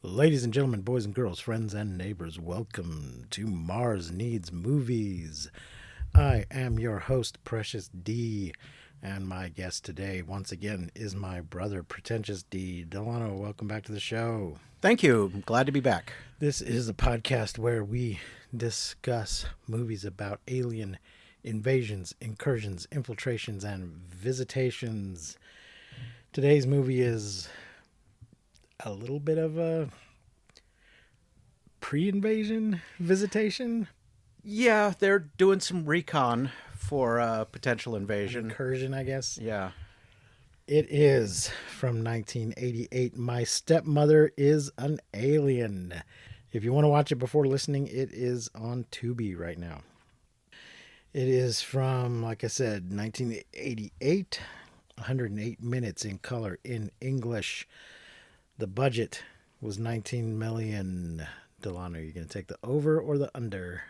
Ladies and gentlemen, boys and girls, friends and neighbors, welcome to Mars Needs Movies. I am your host, Precious D, and my guest today, once again, is my brother, Pretentious D. Delano, welcome back to the show. Thank you. I'm glad to be back. This is a podcast where we discuss movies about alien invasions, incursions, infiltrations, and visitations. Today's movie is a little bit of a pre-invasion visitation. Yeah, they're doing some recon for potential invasion. Incursion, I guess. Yeah. It is from 1988. My Stepmother is an Alien. If you want to watch it before listening, it is on Tubi right now. It is from, like I said, 1988. 108 minutes in color in English. The budget was 19 million. Delano, are you going to take the over or the under?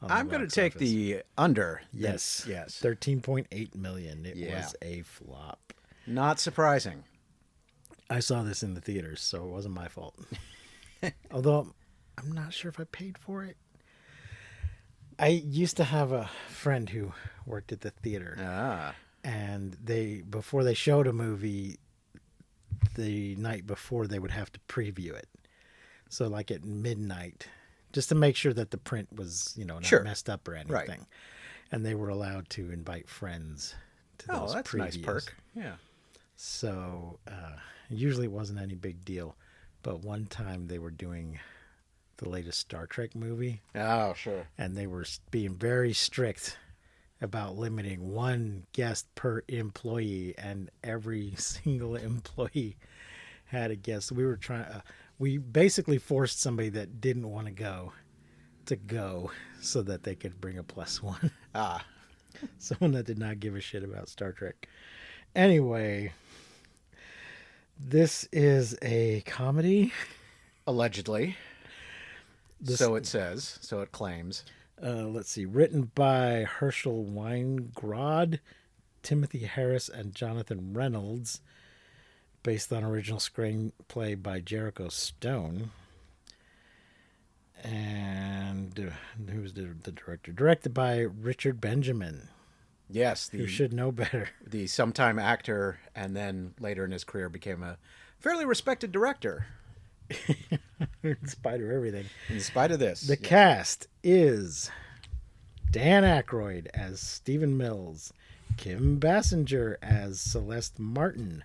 I'm going to take the under. Yes. Yes. 13.8 million. It was a flop. Not surprising. I saw this in the theaters, so it wasn't my fault. Although I'm not sure if I paid for it. I used to have a friend who worked at the theater. And before they showed a movie, the night before they would have to preview it. So like at midnight, just to make sure that the print was, not messed up or anything. Right. And they were allowed to invite friends to those that's previews. a nice perk. Yeah. So usually it wasn't any big deal. But one time they were doing the latest Star Trek movie. Oh, sure. And they were being very strict about limiting one guest per employee, and every single employee had a guest. We basically forced somebody that didn't want to go so that they could bring a plus one. Someone that did not give a shit about Star Trek. Anyway, this is a comedy. Allegedly. So it says. So it claims. Let's see. Written by Herschel Weingrod, Timothy Harris, and Jonathan Reynolds. Based on original screenplay by Jericho Stone. And who's the director? Directed by Richard Benjamin. Yes. Who should know better. The sometime actor, and then later in his career became a fairly respected director. In spite of everything. In spite of this. The cast is Dan Aykroyd as Stephen Mills, Kim Basinger as Celeste Martin,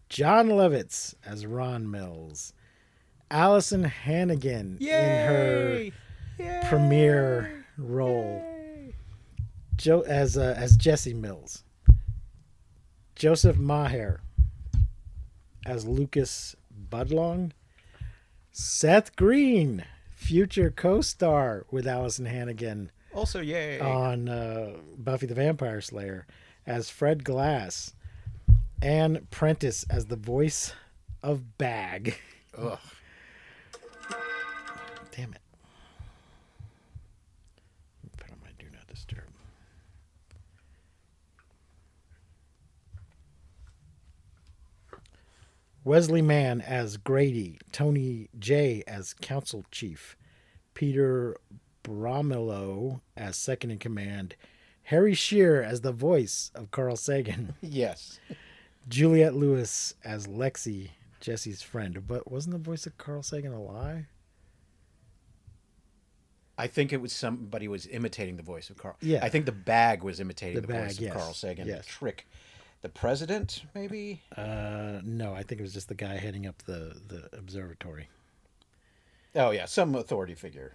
John Lovitz as Ron Mills, Allison Hannigan in her premiere role as Jesse Mills, Joseph Maher as Lucas Budlong, Seth Green, future co-star with Allison Hannigan, also yay, on Buffy the Vampire Slayer, as Fred Glass, Ann Prentice as the voice of Bag. Ugh. Damn it. Put on my Do Not Disturb. Wesley Mann as Grady, Tony Jay as Council Chief, Peter Bromelo as Second in Command, Harry Shearer as the voice of Carl Sagan. Yes. Juliette Lewis as Lexi, Jesse's friend. But wasn't the voice of Carl Sagan a lie? I think it was somebody was imitating the voice of Carl. Yeah. I think the bag was imitating the bag, voice of Carl Sagan. Yes. Trick. The president, maybe? No, I think it was just the guy heading up the observatory. Oh, yeah. Some authority figure.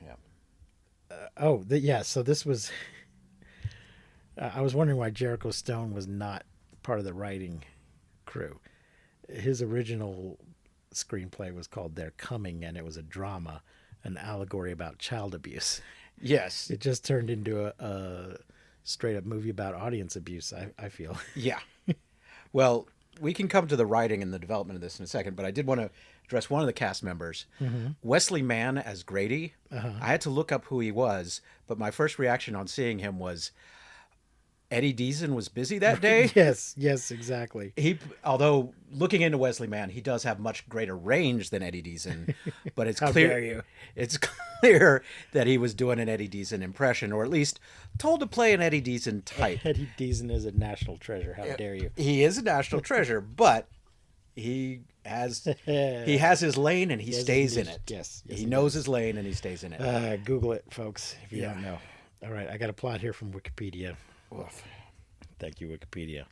Yeah. So this was... I was wondering why Jericho Stone was not part of the writing crew. His original screenplay was called They're Coming, and it was a drama, an allegory about child abuse. Yes. It just turned into a straight up movie about audience abuse, I feel. Yeah. Well, we can come to the writing and the development of this in a second, but I did want to address one of the cast members. Mm-hmm. Wesley Mann as Grady. I had to look up who he was, but my first reaction on seeing him was, Eddie Deason was busy that day. Yes, exactly. Although looking into Wesley Mann, he does have much greater range than Eddie Deason, but How dare you? it's clear that he was doing an Eddie Deason impression, or at least told to play an Eddie Deason type. Eddie Deason is a national treasure. How dare you? He is a national treasure, but he has his lane and he stays in it. Yes, he knows his lane and he stays in it. Google it, folks, if you don't know. All right, I got a plot here from Wikipedia. Oof. Thank you, Wikipedia.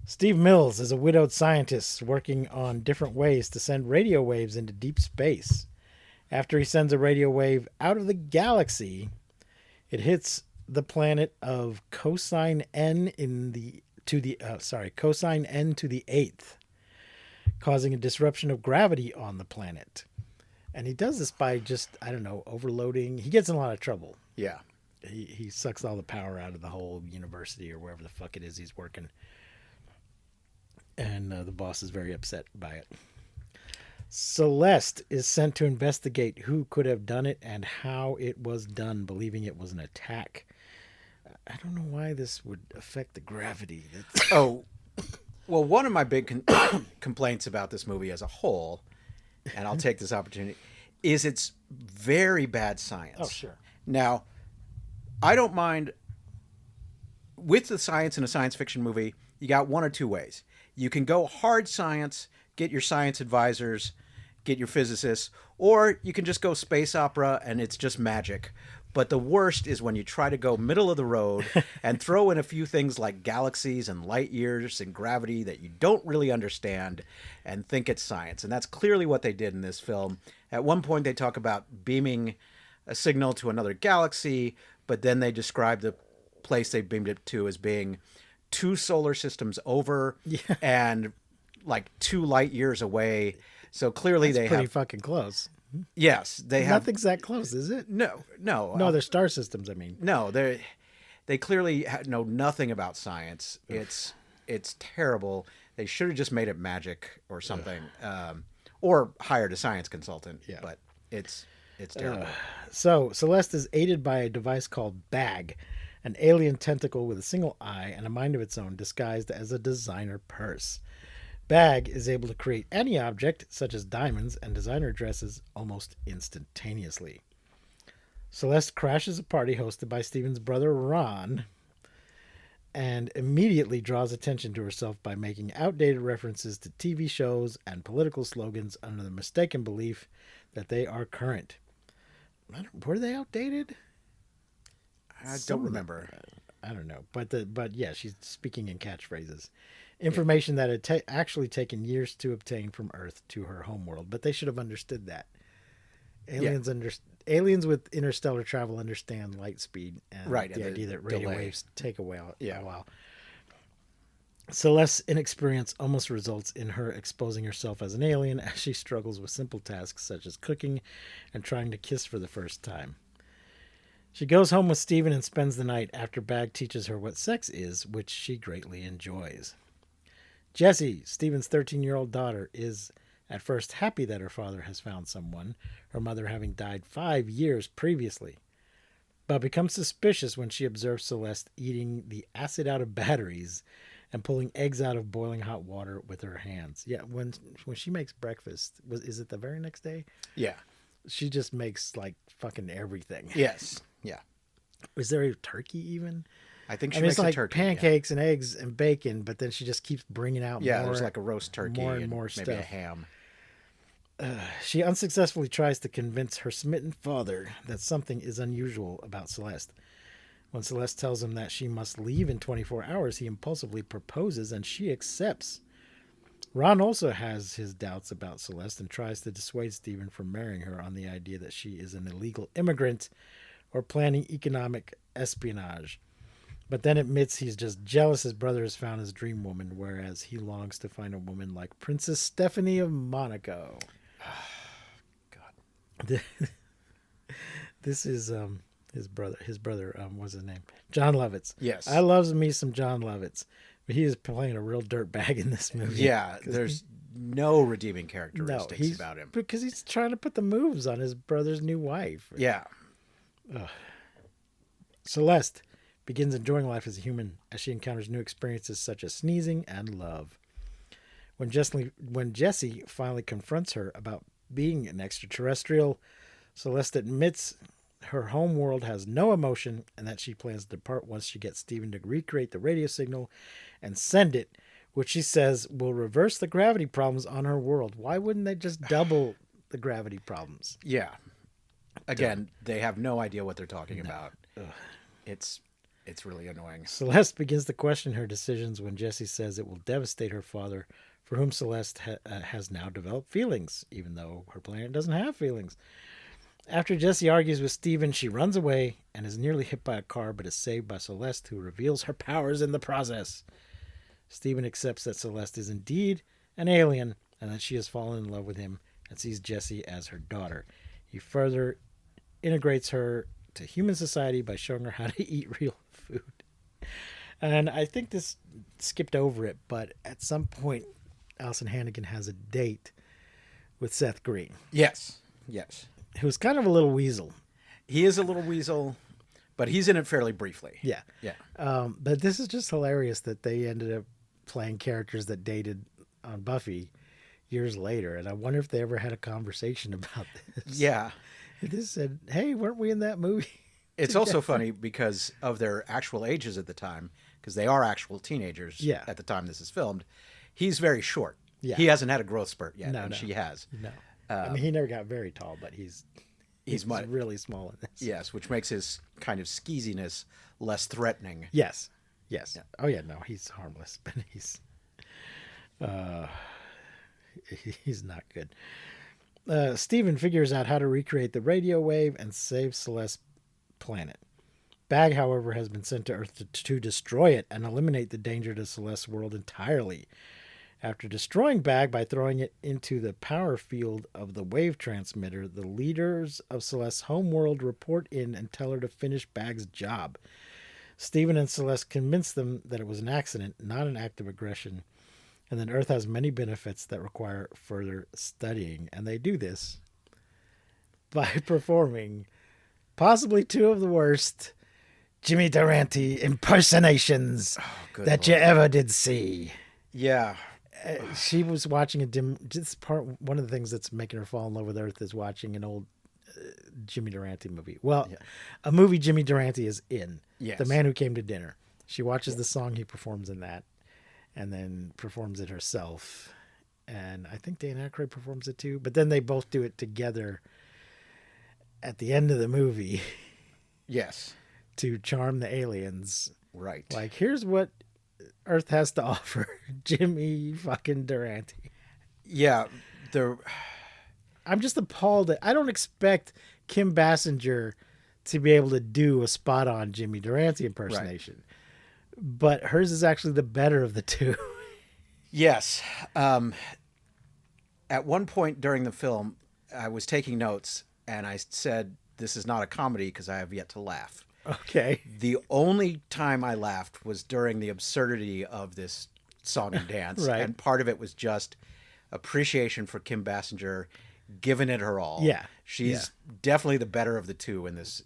Steve Mills is a widowed scientist working on different ways to send radio waves into deep space. After he sends a radio wave out of the galaxy, it hits the planet of cosine n cosine n to the eighth, causing a disruption of gravity on the planet. And he does this by just, I don't know, overloading. He gets in a lot of trouble. Yeah. He sucks all the power out of the whole university or wherever the fuck it is he's working. And the boss is very upset by it. Celeste is sent to investigate who could have done it and how it was done, believing it was an attack. I don't know why this would affect the gravity. Oh, well, one of my big complaints about this movie as a whole, and I'll take this opportunity, is it's very bad science. Oh, sure. Now, I don't mind with the science in a science fiction movie. You got one or two ways. You can go hard science, get your science advisors, get your physicists, or you can just go space opera and it's just magic. But the worst is when you try to go middle of the road and throw in a few things like galaxies and light years and gravity that you don't really understand and think it's science. And that's clearly what they did in this film. At one point, they talk about beaming a signal to another galaxy, but then they describe the place they beamed it to as being 2 solar systems over and like 2 light years away. So clearly That's they pretty have fucking close. Yes, they have. Nothing's that close, is it? No. They're star systems. I mean, no, they clearly know nothing about science. It's terrible. They should have just made it magic or something, or hired a science consultant. Yeah. But it's terrible. So Celeste is aided by a device called Bag, an alien tentacle with a single eye and a mind of its own, disguised as a designer purse. Bag is able to create any object, such as diamonds and designer dresses, almost instantaneously. Celeste crashes a party hosted by Steven's brother Ron and immediately draws attention to herself by making outdated references to TV shows and political slogans under the mistaken belief that they are current. Were they outdated? I don't remember. I don't know. But yeah, she's speaking in catchphrases. Information that had actually taken years to obtain from Earth to her homeworld, but they should have understood that. Aliens with interstellar travel understand light speed and the idea that radio waves take a while. Celeste's inexperience almost results in her exposing herself as an alien as she struggles with simple tasks such as cooking and trying to kiss for the first time. She goes home with Steven and spends the night after Bag teaches her what sex is, which she greatly enjoys. Jessie, Steven's 13-year-old daughter, is at first happy that her father has found someone, her mother having died 5 years previously, but becomes suspicious when she observes Celeste eating the acid out of batteries and pulling eggs out of boiling hot water with her hands. Yeah, when she makes breakfast, is it the very next day? Yeah. She just makes like fucking everything. Yes. Yeah. Is there a turkey even? I think she makes it's like a turkey. Pancakes and eggs and bacon, but then she just keeps bringing out more. There's like a roast turkey more and more maybe stuff. a ham. She unsuccessfully tries to convince her smitten father that something is unusual about Celeste. When Celeste tells him that she must leave in 24 hours, he impulsively proposes and she accepts. Ron also has his doubts about Celeste and tries to dissuade Steven from marrying her on the idea that she is an illegal immigrant or planning economic espionage. But then admits he's just jealous his brother has found his dream woman, whereas he longs to find a woman like Princess Stephanie of Monaco. God. This is his brother. His brother, what's his name? John Lovitz. Yes. I loves me some John Lovitz. But he is playing a real dirtbag in this movie. Yeah, there's no redeeming characteristics about him. Because he's trying to put the moves on his brother's new wife. Yeah. Celeste begins enjoying life as a human as she encounters new experiences such as sneezing and love. When Jesse finally confronts her about being an extraterrestrial, Celeste admits her home world has no emotion and that she plans to depart once she gets Steven to recreate the radio signal and send it, which she says will reverse the gravity problems on her world. Why wouldn't they just double the gravity problems? Yeah. Again, they have no idea what they're talking about. Ugh. It's really annoying. Celeste begins to question her decisions when Jesse says it will devastate her father, for whom Celeste has now developed feelings, even though her planet doesn't have feelings. After Jesse argues with Steven, she runs away and is nearly hit by a car, but is saved by Celeste, who reveals her powers in the process. Steven accepts that Celeste is indeed an alien and that she has fallen in love with him and sees Jesse as her daughter. He further integrates her to human society by showing her how to eat real food. And I think this skipped over it, but at some point, Allison Hannigan has a date with Seth Green. Yes. Who's kind of a little weasel. He is a little weasel, but he's in it fairly briefly. Yeah. Yeah. But this is just hilarious that they ended up playing characters that dated on Buffy years later. And I wonder if they ever had a conversation about this. Yeah. This said, hey, weren't we in that movie? It's also funny because of their actual ages at the time, because they are actual teenagers at the time this is filmed. He's very short. Yeah. He hasn't had a growth spurt yet, and she has. No. I mean, he never got very tall, but he's really small in this. Yes, which makes his kind of skeeziness less threatening. Yes. Yeah. Oh, yeah, no, he's harmless, but he's not good. Steven figures out how to recreate the radio wave and save Celeste's planet. Bag, however, has been sent to Earth to destroy it and eliminate the danger to Celeste's world entirely. After destroying Bag by throwing it into the power field of the wave transmitter, the leaders of Celeste's homeworld report in and tell her to finish Bag's job. Steven and Celeste convince them that it was an accident, not an act of aggression, and that Earth has many benefits that require further studying. And they do this by performing possibly two of the worst Jimmy Durante impersonations that you ever did see. Yeah. She was watching one of the things that's making her fall in love with Earth is watching an old Jimmy Durante movie. Well, a movie Jimmy Durante is in. Yes. The Man Who Came to Dinner. She watches the song he performs in that and then performs it herself. And I think Dan Aykroyd performs it too. But then they both do it together at the end of the movie. Yes. To charm the aliens. Right. Like, here's what Earth has to offer. Jimmy fucking Durante. Yeah. I'm just appalled that I don't expect Kim Basinger to be able to do a spot on Jimmy Durante impersonation. Right. But hers is actually the better of the two. Yes. At one point during the film, I was taking notes and I said, this is not a comedy because I have yet to laugh. Okay. The only time I laughed was during the absurdity of this song and dance. Right. And part of it was just appreciation for Kim Basinger giving it her all. Yeah. She's definitely the better of the two in this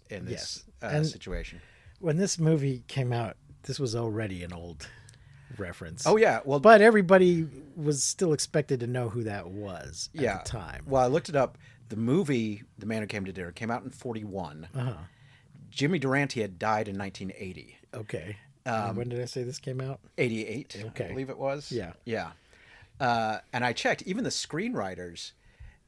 situation. When this movie came out, this was already an old reference. Oh, yeah. Well, but everybody was still expected to know who that was at the time. Well, I looked it up. The movie, The Man Who Came to Dinner, came out in 1941. Uh-huh. Jimmy Durante had died in 1980. Okay. When did I say this came out? 88, okay. I believe it was. Yeah. Yeah. And I checked, even the screenwriters,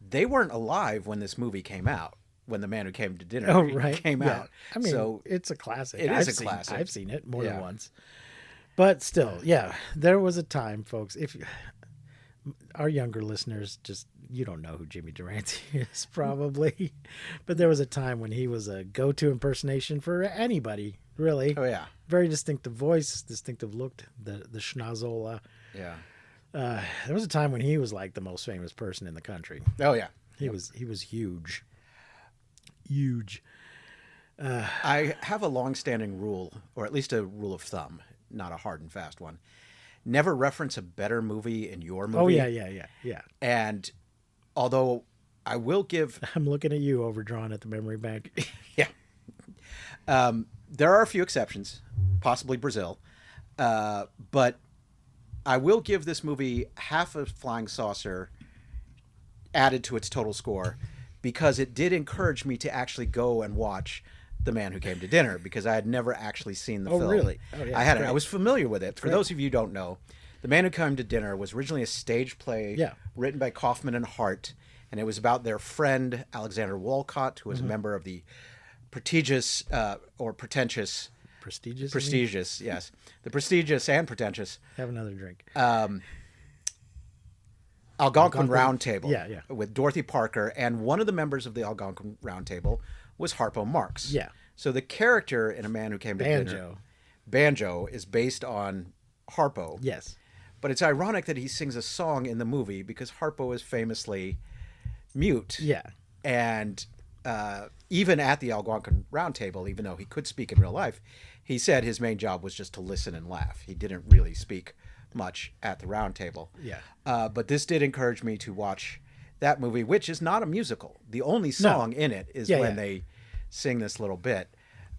they weren't alive when this movie came out, when The Man Who Came to Dinner came out. I mean, it's a classic. It is a classic. I've seen it more than once. But still, there was a time, folks, if our younger listeners you don't know who Jimmy Durante is probably, but there was a time when he was a go-to impersonation for anybody, really. Oh, yeah. Very distinctive voice, distinctive look, the schnozola. Yeah. There was a time when he was like the most famous person in the country. Oh, yeah. He was huge. Huge. I have a long-standing rule, or at least a rule of thumb, not a hard and fast one. Never reference a better movie in your movie. Oh, yeah. And although I will give... I'm looking at you, overdrawn at the memory bank. Yeah. There are a few exceptions, possibly Brazil, but I will give this movie half a flying saucer added to its total score because it did encourage me to actually go and watch The Man Who Came to Dinner because I had never actually seen the Oh, film. really? Oh, yeah. I It's hadn't. great. I was familiar with it. For Great. those of you who don't know, The Man Who Came to Dinner was originally a stage play Yeah. written by Kaufman and Hart, and it was about their friend Alexander Walcott, who was a member of the prestigious or pretentious, Prestigious. you mean? prestigious, yes, the prestigious and pretentious Have another drink. Algonquin Round Table. Yeah, yeah. With Dorothy Parker, and one of the members of the Algonquin Round Table was Harpo Marx. Yeah. So the character in A Man Who Came to Dinner, Banjo, is based on Harpo. Yes. But it's ironic that he sings a song in the movie because Harpo is famously mute. Yeah. And even at the Algonquin Round Table, even though he could speak in real life, he said his main job was just to listen and laugh. He didn't really speak much at the round table. Yeah. But this did encourage me to watch that movie, which is not a musical. The only song in it is when they sing this little bit.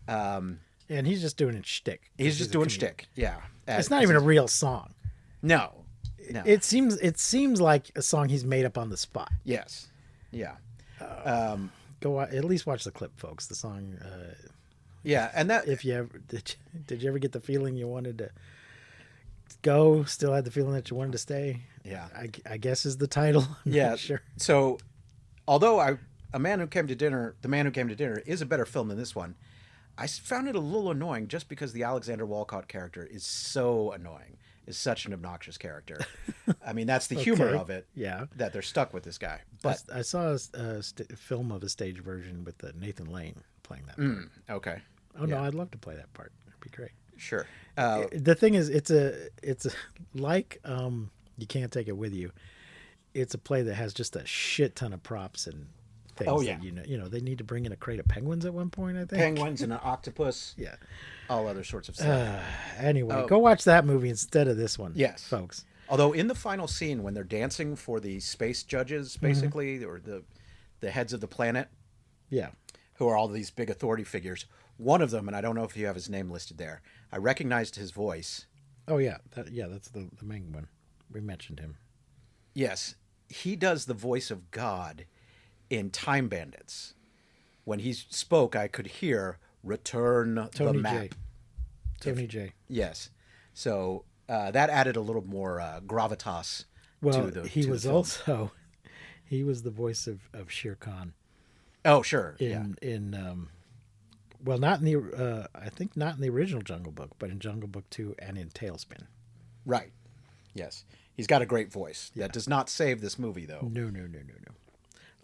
And he's just doing it shtick. He's just doing shtick. Yeah. It's not even a real song. No. No. It seems like a song he's made up on the spot. Yes. Yeah. Go at least watch the clip, folks. The song. Yeah, and that If you ever did you ever get the feeling you wanted to go? Still had the feeling that you wanted to stay. Yeah. I guess is the title. I'm yeah. not sure. So, although The Man Who Came to Dinner is a better film than this one, I found it a little annoying just because the Alexander Walcott character is so annoying. Is such an obnoxious character. I mean, that's the humor of it. Yeah. That they're stuck with this guy. But I saw a film of a stage version with Nathan Lane playing that part. okay. Oh no, I'd love to play that part. It'd be great. Sure. The thing is, it's like You Can't Take It With You. It's a play that has just a shit ton of props and things. Oh, yeah. That, you know, they need to bring in a crate of penguins at one point. I think Penguins and an octopus. Yeah. All other sorts of stuff. Anyway, go watch that movie instead of this one. Yes. folks. Although in the final scene when they're dancing for the space judges, basically, or the heads of the planet, Yeah. who are all these big authority figures, one of them, and I don't know if you have his name listed there, I recognized his voice. Oh yeah. That's the main one. We mentioned him. Yes, he does the voice of God in Time Bandits. When he spoke, I could hear "Return the Tony map." J. Tony J. Yes, so that added a little more gravitas Well, to the. he to was the film. also he was the voice of Shere Khan Oh, sure. well, not in the I think not in the original Jungle Book, but in Jungle Book 2 and in Tailspin. Right. Yes. He's got a great voice. That does not save this movie, though. No.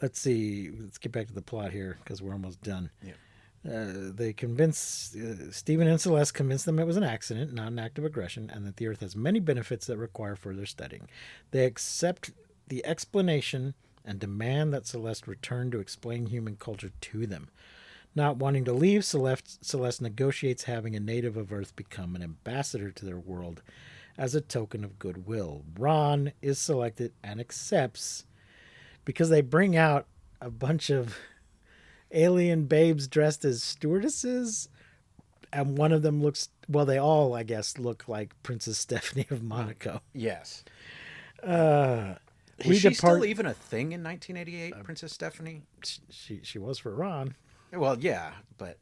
Let's see. Let's get back to the plot here because we're almost done. Yeah. They convince Stephen and Celeste convince them it was an accident, not an act of aggression, and that the Earth has many benefits that require further studying. They accept the explanation and demand that Celeste return to explain human culture to them. Not wanting to leave, Celeste negotiates having a native of Earth become an ambassador to their world as a token of goodwill. Ron is selected and accepts because they bring out a bunch of alien babes dressed as stewardesses, and one of them looks, well, they all, I guess, look like Princess Stephanie of Monaco. Yes. Was Was she still even a thing in 1988, Princess Stephanie? She was for Ron. Well, yeah, but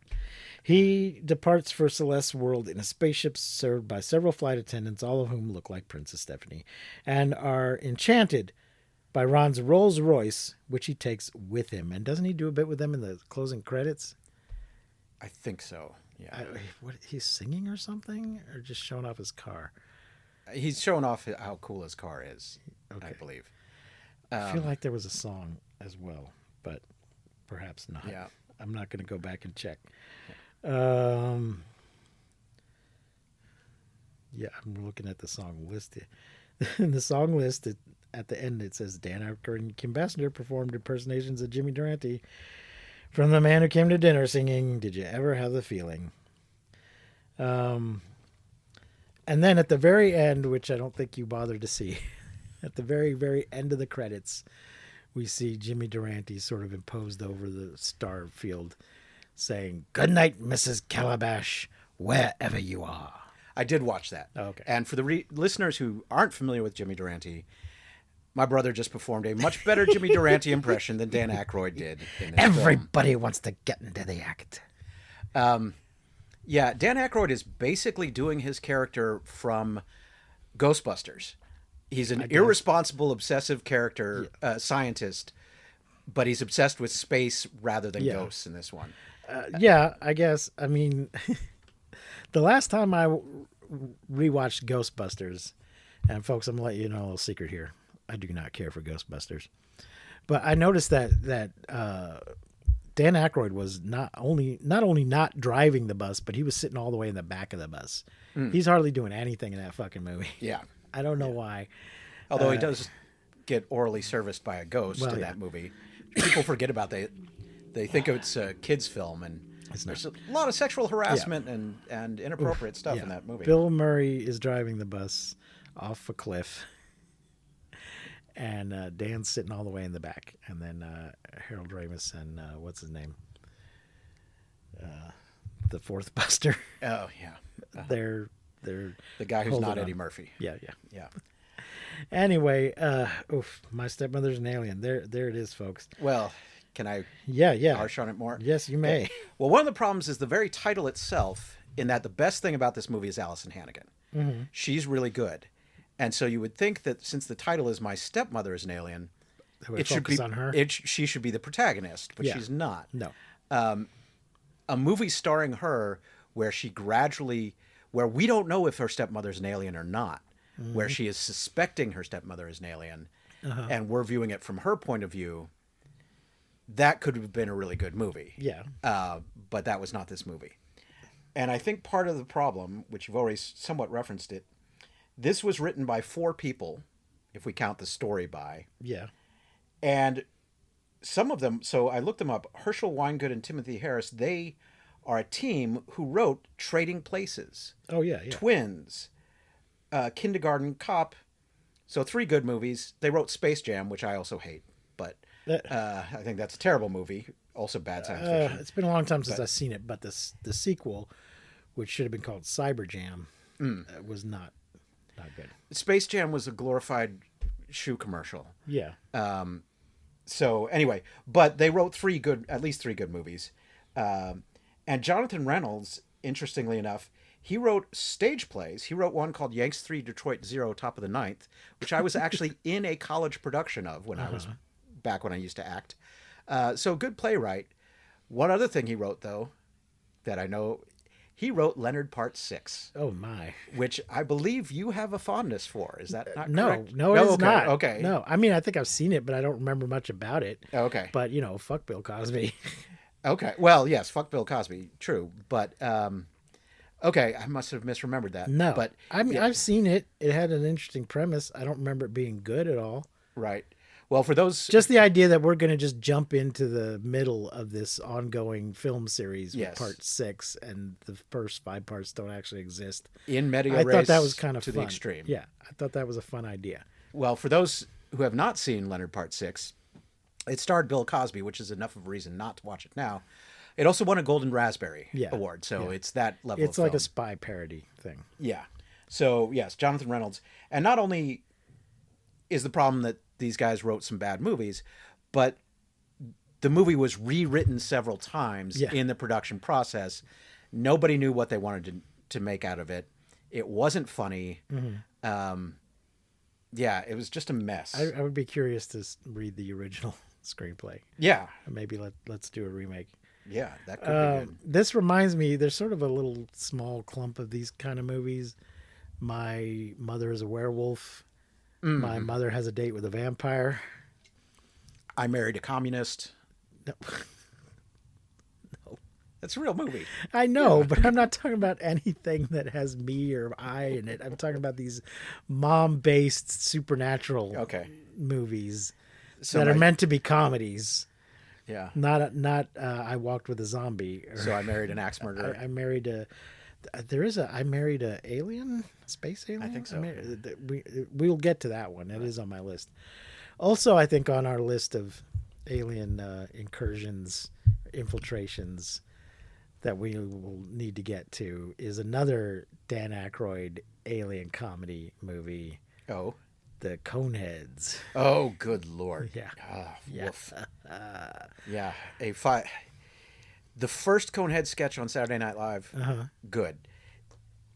He departs for Celeste's world in a spaceship served by several flight attendants, all of whom look like Princess Stephanie, and are enchanted by Ron's Rolls Royce, which he takes with him. And doesn't he do a bit with them in the closing credits? I think so. Yeah. What, he's singing or something? Or just showing off his car? He's showing off how cool his car is, I believe. I feel like there was a song as well, but perhaps not. Yeah. I'm not going to go back and check. Yeah, I'm looking at the song list. In the song list, at the end, it says Dan Aykroyd and Kim Basinger performed impersonations of Jimmy Durante from The Man Who Came to Dinner, singing "Did You Ever Have the Feeling?" And then at the very end, which I don't think you bothered to see, at the very, very end of the credits, we see Jimmy Durante sort of imposed over the star field, saying, "Good night, Mrs. Calabash, wherever you are." I did watch that. Oh, okay. And for the listeners who aren't familiar with Jimmy Durante, my brother just performed a much better Jimmy Durante impression than Dan Aykroyd did in this film. Everybody wants to get into the act. Yeah, Dan Aykroyd is basically doing his character from Ghostbusters. He's an irresponsible, obsessive character, scientist, but he's obsessed with space rather than ghosts in this one. Yeah, I guess. I mean, the last time I rewatched Ghostbusters, and folks, I'm going to let you know a little secret here. I do not care for Ghostbusters. But I noticed that Dan Aykroyd was not only not driving the bus, but he was sitting all the way in the back of the bus. He's hardly doing anything in that fucking movie. Yeah. I don't know why. Although he does get orally serviced by a ghost in that movie. People forget about that. They think it's a kid's film, and there's a lot of sexual harassment and inappropriate stuff in that movie. Bill Murray is driving the bus off a cliff, and Dan's sitting all the way in the back. And then Harold Ramis and what's his name? The fourth Buster. Oh, yeah. They're the guy who's not Eddie Murphy. Yeah. Anyway, My Stepmother's an Alien. There it is, folks. Well, can I harsh on it more? Yes, you may. Okay. Well, one of the problems is the very title itself, in that the best thing about this movie is Alison Hannigan. Mm-hmm. She's really good. And so you would think that since the title is My Stepmother is an Alien, it should be on her. She should be the protagonist, but she's not. No. A movie starring her where we don't know if her stepmother's an alien or not, where she is suspecting her stepmother is an alien, and we're viewing it from her point of view, that could have been a really good movie. Yeah. But that was not this movie. And I think part of the problem, which you've already somewhat referenced it, this was written by 4 people, if we count the story by. Yeah. And some of them, so I looked them up, Herschel Weingood and Timothy Harris, they are a team who wrote Trading Places. Oh, yeah. Twins, Kindergarten Cop. So 3 good movies. They wrote Space Jam, which I also hate, but I think that's a terrible movie. Also bad science fiction. It's been a long time since I've seen it, but the sequel, which should have been called Cyber Jam, was not good. Space Jam was a glorified shoe commercial. Yeah. So anyway, but they wrote at least three good movies. And Jonathan Reynolds, interestingly enough, he wrote stage plays. He wrote one called Yanks 3, Detroit 0, Top of the Ninth, which I was actually in a college production of when I was back when I used to act. So good playwright. One other thing he wrote, though, that I know, he wrote Leonard Part 6. Oh, my. Which I believe you have a fondness for. Is that not correct? No, it is not. Okay. No, I mean, I think I've seen it, but I don't remember much about it. Okay. But, fuck Bill Cosby. Okay. Well, yes, fuck Bill Cosby. True. But, okay, I must have misremembered that. No. But I mean, I've seen it. It had an interesting premise. I don't remember it being good at all. Right. Well, for those... Just the idea that we're going to just jump into the middle of this ongoing film series with Part 6, and the first 5 parts don't actually exist. In media I res thought that was kind of to fun. the extreme. Yeah, I thought that was a fun idea. Well, for those who have not seen Leonard Part 6, it starred Bill Cosby, which is enough of a reason not to watch it now. It also won a Golden Raspberry Award, so it's that level It's of like film. a spy parody thing. Yeah. So, yes, Jonathan Reynolds. And not only is the problem that these guys wrote some bad movies, but the movie was rewritten several times in the production process. Nobody knew what they wanted to make out of it. It wasn't funny. Mm-hmm. It was just a mess. I would be curious to read the original screenplay. Yeah. Maybe let's do a remake. Yeah, that could be good. This reminds me, there's sort of a little small clump of these kind of movies. My Mother is a Werewolf. Mm-hmm. My Mother Has a Date with a Vampire. I Married a Communist. No. That's a real movie. I know, but I'm not talking about anything that has me or I in it. I'm talking about these mom-based supernatural movies that are meant to be comedies. Yeah. Not I Walked with a Zombie. So I Married an Axe Murderer. I married a alien, space alien. I think so. We'll get to that one. It is on my list. Also, I think on our list of alien incursions, infiltrations, that we will need to get to is another Dan Aykroyd alien comedy movie, Oh. The Coneheads. Oh, good Lord. Yeah. Ah, Yeah. woof. Yeah. The first Conehead sketch on Saturday Night Live, good.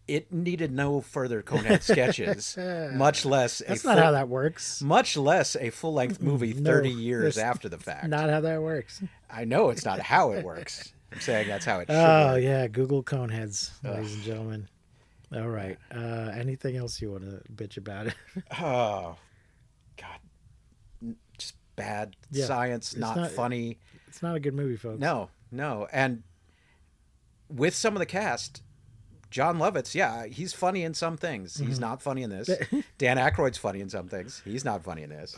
It needed no further Conehead sketches, much less That's not how that works. much less a full-length movie No, 30 years that's after the fact. Not how that works. I know it's not how it works. I'm saying that's how it should Oh, work. yeah. Google Coneheads, ladies and gentlemen. All right. Anything else you want to bitch about it? Oh, God. Just bad Yeah. science, not funny. It's not a good movie, folks. No, no. And with some of the cast, John Lovitz, yeah, he's funny in some things. He's not funny in this. Dan Aykroyd's funny in some things. He's not funny in this.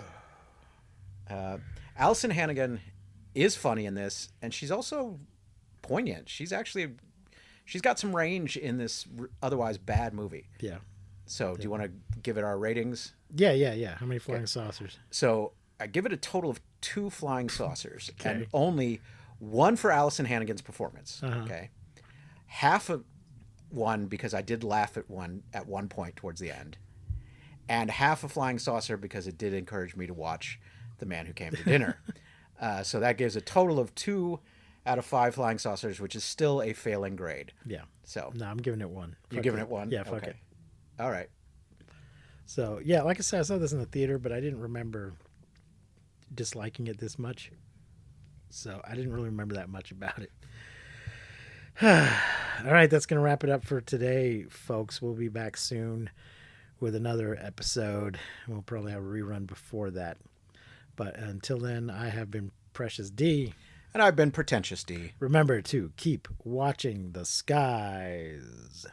Allison Hannigan is funny in this, and she's also poignant. She's got some range in this otherwise bad movie. Yeah. So, do you want to give it our ratings? Yeah. How many flying saucers? So, I give it a total of 2 flying saucers, and only 1 for Allison Hannigan's performance. Okay, half of 1 because I did laugh at one point towards the end, and half a flying saucer because it did encourage me to watch The Man Who Came to Dinner. So that gives a total of 2 out of 5 flying saucers, which is still a failing grade. Yeah. So No, I'm giving it 1. you're giving it 1? Yeah, fuck Okay. it. All right. So, yeah, like I said, I saw this in the theater, but I didn't remember disliking it this much. So I didn't really remember that much about it. All right, that's going to wrap it up for today, folks. We'll be back soon with another episode. We'll probably have a rerun before that. But until then, I have been Precious D. And I've been Pretentious D. Remember to keep watching the skies.